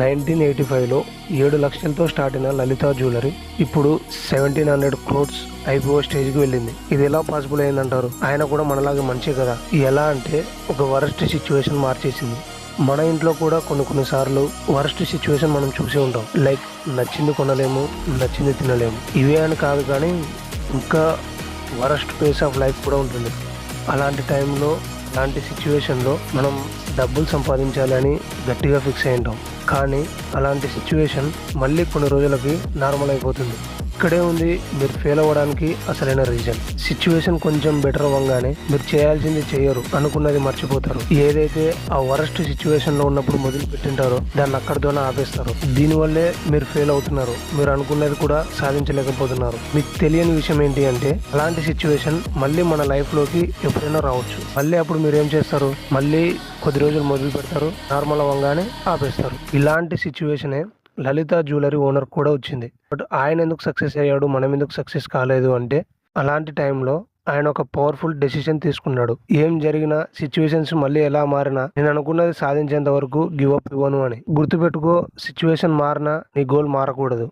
1985లో 7 లక్షలతో స్టార్ట్ అయిన లలిత జ్యువెలరీ ఇప్పుడు 1700 క్రోర్స్ ఐపీఓ స్టేజ్కి వెళ్ళింది. ఇది ఎలా పాసిబుల్ అయిందంటారు? ఆయన కూడా మనలాగే మంచి కదా. ఎలా అంటే ఒక వరస్ట్ సిచ్యువేషన్ మార్చేసింది. మన ఇంట్లో కూడా కొన్నిసార్లు వరస్ట్ సిచ్యువేషన్ మనం చూసి ఉంటాం. లైక్ నచ్చింది కొనలేము, నచ్చింది తినలేము. ఇవే అని కాదు కానీ ఇంకా వరస్ట్ ఫేస్ ఆఫ్ లైఫ్ కూడా ఉంటుంది. అలాంటి టైంలో, అలాంటి సిచ్యువేషన్లో మనం డబ్బులు సంపాదించాలని గట్టిగా ఫిక్స్ అయి ఉంటాం. కానీ అలాంటి సిచ్యువేషన్ మళ్ళీ కొన్ని రోజులకి నార్మల్ అయిపోతుంది. ఇక్కడే ఉంది మీరు ఫెయిల్ అవ్వడానికి అసలైన రీజన్. సిచ్యువేషన్ కొంచెం బెటర్ అవ్వగానే మీరు చేయాల్సింది చేయరు, అనుకున్నది మర్చిపోతారు. ఏదైతే ఆ వరస్ట్ సిచ్యువేషన్ లో ఉన్నప్పుడు మొదలు పెట్టింటారో దాన్ని అక్కడితోనే ఆపేస్తారు. దీనివల్లే మీరు ఫెయిల్ అవుతున్నారు, మీరు అనుకున్నది కూడా సాధించలేకపోతున్నారు. మీకు తెలియని విషయం ఏంటి అంటే అలాంటి సిచ్యువేషన్ మళ్ళీ మన లైఫ్ లోకి ఎప్పుడైనా రావచ్చు. మళ్ళీ అప్పుడు మీరు ఏం చేస్తారు? మళ్ళీ కొద్ది రోజులు మొదలు పెడతారు, నార్మల్ అవ్వగానే ఆపేస్తారు. ఇలాంటి సిచ్యువేషనే లలిత జ్యువెలరీ ఓనర్ కూడా వచ్చింది. బట్ ఆయన ఎందుకు సక్సెస్ అయ్యాడు, మనం ఎందుకు సక్సెస్ కాలేదు అంటే అలాంటి టైంలో ఆయన ఒక పవర్ఫుల్ డెసిషన్ తీసుకున్నాడు. ఏం జరిగినా, సిచ్యువేషన్స్ మళ్ళీ ఎలా మారినా నేను అనుకున్నది సాధించేంత వరకు గివ్ అప్ ఇవ్వను అని. గుర్తుపెట్టుకో, సిచ్యువేషన్ మారినా నీ గోల్ మారకూడదు.